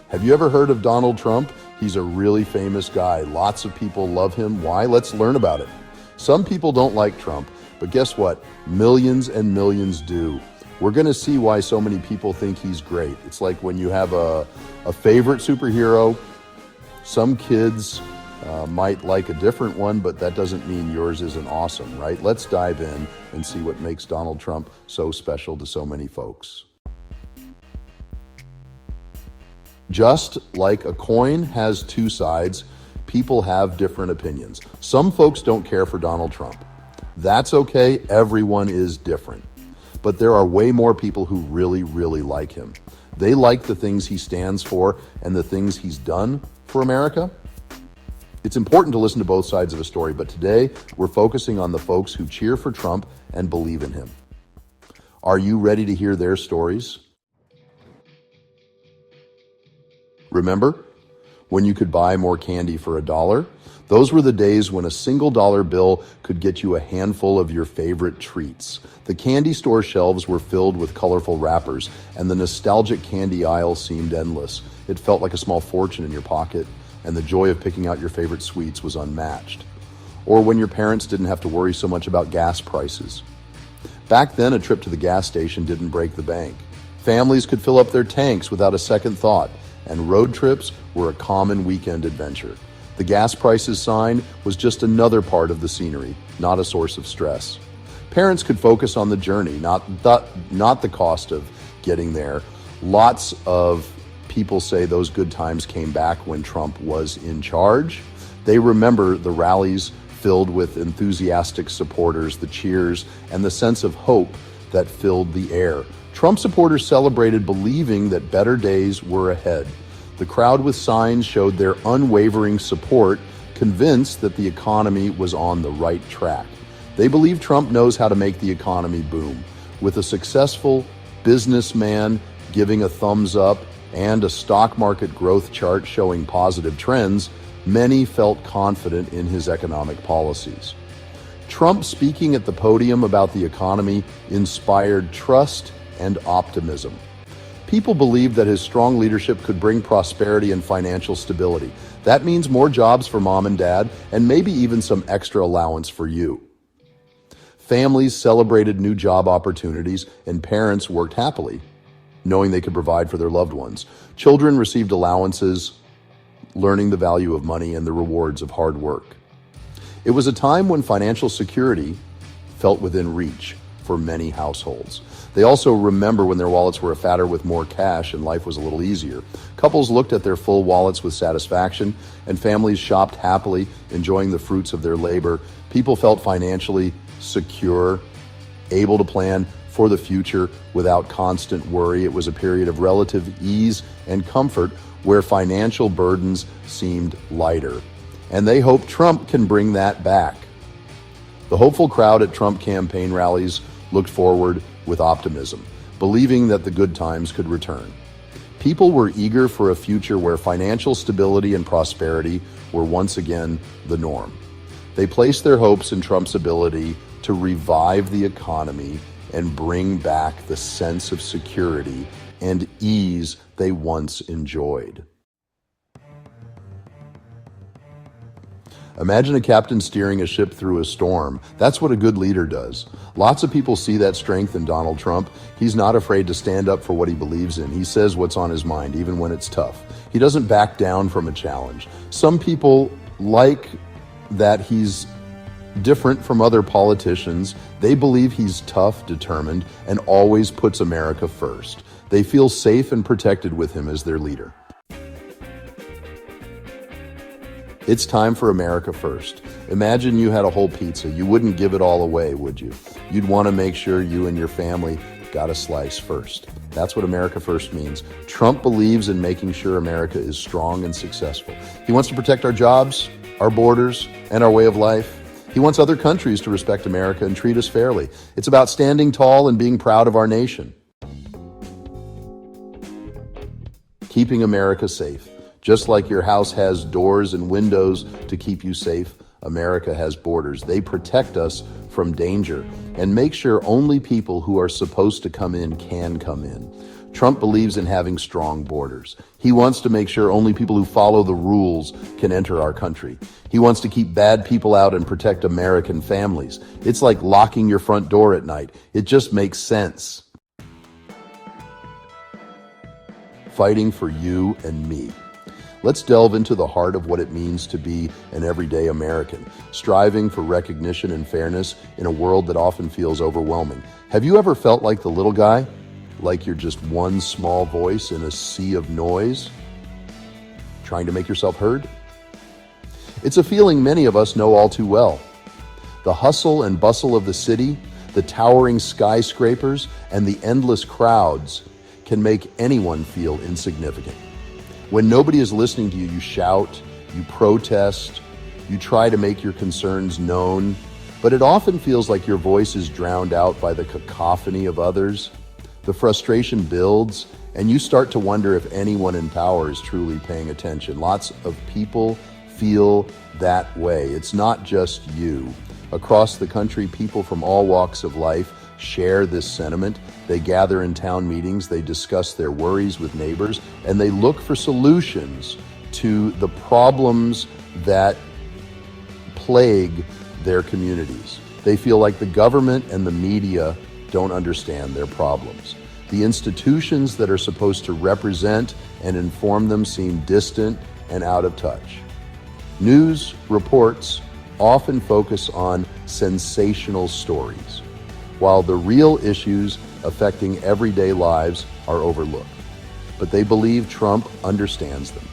Have you ever heard of Donald Trump? He's a really famous guy. Lots of people love him. Why? Let's learn about it. Some people don't like Trump, but guess what? Millions and millions do. We're going to see why so many people think he's great. It's like when you have a favorite superhero, some kids might like a different one, but that doesn't mean yours isn't awesome, right? Let's dive in and see what makes Donald Trump so special to so many folks. Just like a coin has two sides, people have different opinions. Some folks don't care for Donald Trump. That's okay, everyone is different. But there are way more people who really, really like him. They like the things he stands for and the things he's done for America. It's important to listen to both sides of a story, but today we're focusing on the folks who cheer for Trump and believe in him. Are you ready to hear their stories? Remember when you could buy more candy for $1? Those were the days when a single dollar bill could get you a handful of your favorite treats. The candy store shelves were filled with colorful wrappers, and the nostalgic candy aisle seemed endless. It felt like a small fortune in your pocket, and the joy of picking out your favorite sweets was unmatched. Or when your parents didn't have to worry so much about gas prices. Back then, a trip to the gas station didn't break the bank. Families could fill up their tanks without a second thought, and road trips were a common weekend adventure. The gas prices sign was just another part of the scenery, not a source of stress. Parents could focus on the journey, not the cost of getting there. Lots of people say those good times came back when Trump was in charge. They remember the rallies filled with enthusiastic supporters, the cheers, and the sense of hope that filled the air. Trump supporters celebrated, believing that better days were ahead. The crowd with signs showed their unwavering support, convinced that the economy was on the right track. They believe Trump knows how to make the economy boom. With a successful businessman giving a thumbs up and a stock market growth chart showing positive trends, many felt confident in his economic policies. Trump speaking at the podium about the economy inspired trust and optimism. People believed that his strong leadership could bring prosperity and financial stability. That means more jobs for mom and dad, and maybe even some extra allowance for you. Families celebrated new job opportunities, and parents worked happily, knowing they could provide for their loved ones. Children received allowances, learning the value of money and the rewards of hard work. It was a time when financial security felt within reach for many households. They also remember when their wallets were fatter with more cash and life was a little easier. Couples looked at their full wallets with satisfaction, and families shopped happily, enjoying the fruits of their labor. People felt financially secure, able to plan for the future without constant worry. It was a period of relative ease and comfort where financial burdens seemed lighter. And they hope Trump can bring that back. The hopeful crowd at Trump campaign rallies looked forward with optimism, believing that the good times could return. People were eager for a future where financial stability and prosperity were once again the norm. They placed their hopes in Trump's ability to revive the economy and bring back the sense of security and ease they once enjoyed. Imagine a captain steering a ship through a storm. That's what a good leader does. Lots of people see that strength in Donald Trump. He's not afraid to stand up for what he believes in. He says what's on his mind, even when it's tough. He doesn't back down from a challenge. Some people like that he's different from other politicians. They believe he's tough, determined, and always puts America first. They feel safe and protected with him as their leader. It's time for America first. Imagine you had a whole pizza. You wouldn't give it all away, would you? You'd want to make sure you and your family got a slice first. That's what America first means. Trump believes in making sure America is strong and successful. He wants to protect our jobs, our borders, and our way of life. He wants other countries to respect America and treat us fairly. It's about standing tall and being proud of our nation. Keeping America safe. Just like your house has doors and windows to keep you safe, America has borders. They protect us from danger and make sure only people who are supposed to come in can come in. Trump believes in having strong borders. He wants to make sure only people who follow the rules can enter our country. He wants to keep bad people out and protect American families. It's like locking your front door at night. It just makes sense. Fighting for you and me. Let's delve into the heart of what it means to be an everyday American, striving for recognition and fairness in a world that often feels overwhelming. Have you ever felt like the little guy? Like you're just one small voice in a sea of noise? Trying to make yourself heard? It's a feeling many of us know all too well. The hustle and bustle of the city, the towering skyscrapers, and the endless crowds can make anyone feel insignificant. When nobody is listening to you, you shout, you protest, you try to make your concerns known, but it often feels like your voice is drowned out by the cacophony of others. The frustration builds, and you start to wonder if anyone in power is truly paying attention. Lots of people feel that way. It's not just you. Across the country, people from all walks of life share this sentiment. They gather in town meetings, they discuss their worries with neighbors, and they look for solutions to the problems that plague their communities. They feel like the government and the media don't understand their problems. The institutions that are supposed to represent and inform them seem distant and out of touch. News reports often focus on sensational stories, while the real issues affecting everyday lives are overlooked. But they believe Trump understands them.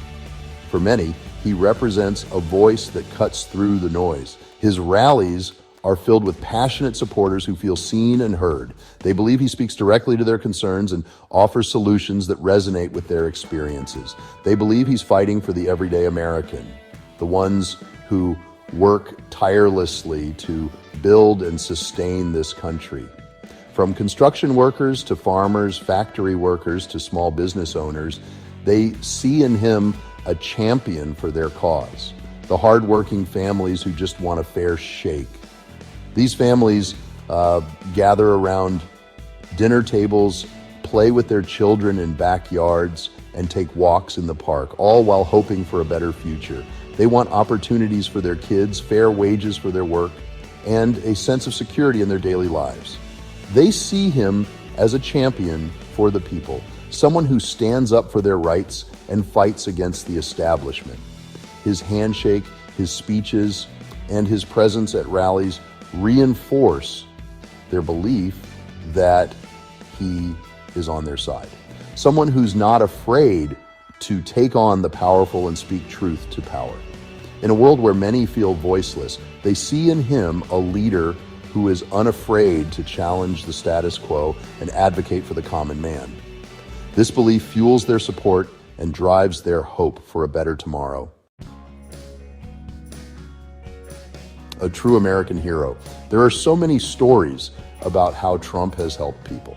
For many, he represents a voice that cuts through the noise. His rallies are filled with passionate supporters who feel seen and heard. They believe he speaks directly to their concerns and offers solutions that resonate with their experiences. They believe he's fighting for the everyday American, the ones who work tirelessly to build and sustain this country. From construction workers to farmers, factory workers to small business owners, they see in him a champion for their cause. The hardworking families who just want a fair shake. These families gather around dinner tables, play with their children in backyards, and take walks in the park, all while hoping for a better future. They want opportunities for their kids, fair wages for their work, and a sense of security in their daily lives. They see him as a champion for the people, someone who stands up for their rights and fights against the establishment. His handshake, his speeches, and his presence at rallies reinforce their belief that he is on their side. Someone who's not afraid to take on the powerful and speak truth to power. In a world where many feel voiceless, they see in him a leader who is unafraid to challenge the status quo and advocate for the common man. This belief fuels their support and drives their hope for a better tomorrow. A true American hero. There are so many stories about how Trump has helped people.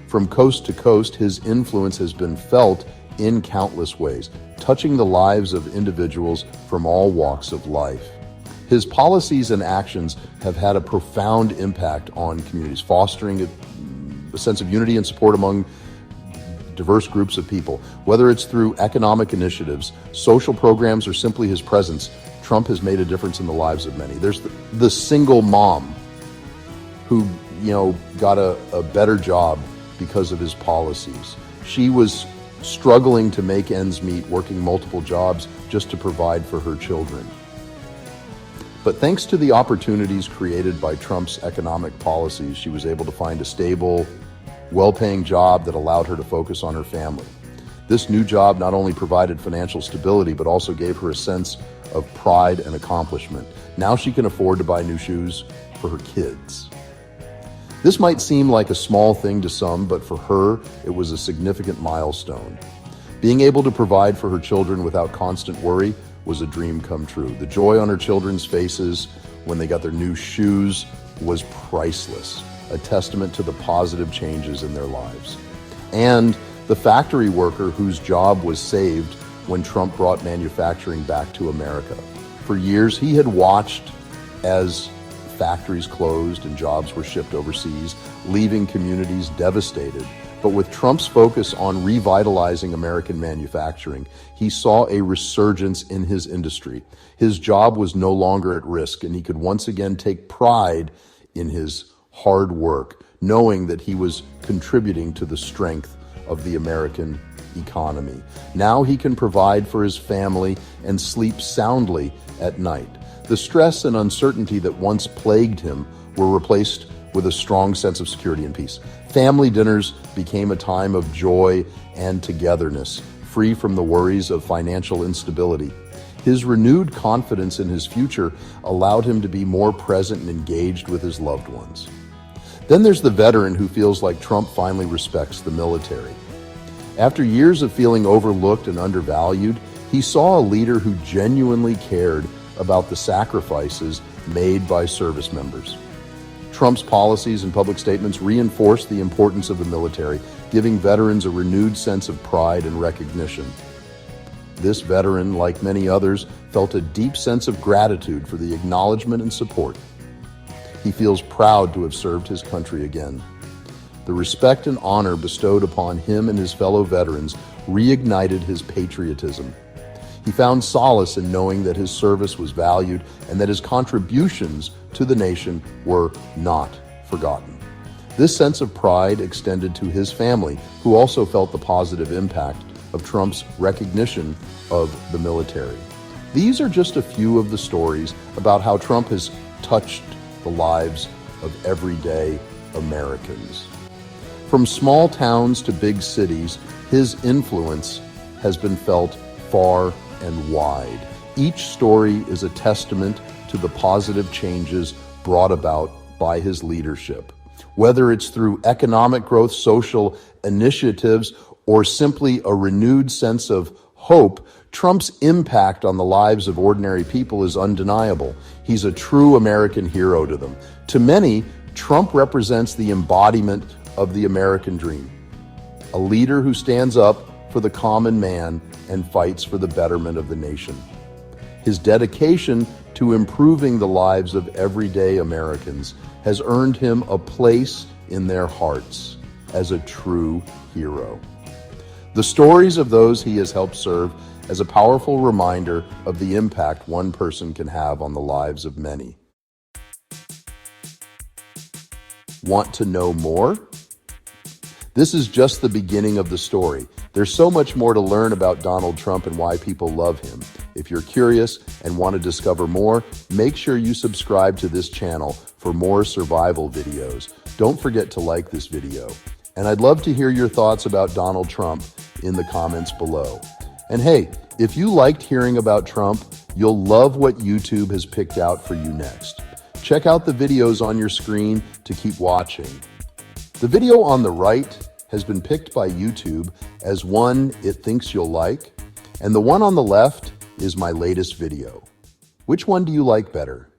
From coast to coast, his influence has been felt in countless ways, touching the lives of individuals from all walks of life. His policies and actions have had a profound impact on communities, fostering a sense of unity and support among diverse groups of people. Whether it's through economic initiatives, social programs, or simply his presence, Trump has made a difference in the lives of many. There's the single mom who, got a better job because of his policies. She was struggling to make ends meet, working multiple jobs just to provide for her children. But thanks to the opportunities created by Trump's economic policies, she was able to find a stable, well-paying job that allowed her to focus on her family. This new job not only provided financial stability, but also gave her a sense of pride and accomplishment. Now she can afford to buy new shoes for her kids. This might seem like a small thing to some, but for her, it was a significant milestone. Being able to provide for her children without constant worry was a dream come true. The joy on her children's faces when they got their new shoes was priceless, a testament to the positive changes in their lives. And the factory worker whose job was saved when Trump brought manufacturing back to America. For years, he had watched as factories closed and jobs were shipped overseas, leaving communities devastated. But with Trump's focus on revitalizing American manufacturing, he saw a resurgence in his industry. His job was no longer at risk, and he could once again take pride in his hard work, knowing that he was contributing to the strength of the American economy. Now he can provide for his family and sleep soundly at night. The stress and uncertainty that once plagued him were replaced with a strong sense of security and peace. Family dinners became a time of joy and togetherness, free from the worries of financial instability. His renewed confidence in his future allowed him to be more present and engaged with his loved ones. Then there's the veteran who feels like Trump finally respects the military. After years of feeling overlooked and undervalued, he saw a leader who genuinely cared about the sacrifices made by service members. Trump's policies and public statements reinforced the importance of the military, giving veterans a renewed sense of pride and recognition. This veteran, like many others, felt a deep sense of gratitude for the acknowledgement and support. He feels proud to have served his country again. The respect and honor bestowed upon him and his fellow veterans reignited his patriotism. He found solace in knowing that his service was valued and that his contributions to the nation were not forgotten. This sense of pride extended to his family, who also felt the positive impact of Trump's recognition of the military. These are just a few of the stories about how Trump has touched the lives of everyday Americans. From small towns to big cities, his influence has been felt far and wide. Each story is a testament to the positive changes brought about by his leadership. Whether it's through economic growth, social initiatives, or simply a renewed sense of hope, Trump's impact on the lives of ordinary people is undeniable. He's a true American hero to them. To many, Trump represents the embodiment of the American dream, a leader who stands up for the common man and fights for the betterment of the nation. His dedication to improving the lives of everyday Americans has earned him a place in their hearts as a true hero. The stories of those he has helped serve as a powerful reminder of the impact one person can have on the lives of many. Want to know more? This is just the beginning of the story. There's so much more to learn about Donald Trump and why people love him. If you're curious and want to discover more, make sure you subscribe to this channel for more survival videos. Don't forget to like this video. And I'd love to hear your thoughts about Donald Trump in the comments below. And hey, if you liked hearing about Trump, you'll love what YouTube has picked out for you next. Check out the videos on your screen to keep watching. The video on the right has been picked by YouTube as one it thinks you'll like, and the one on the left is my latest video. Which one do you like better?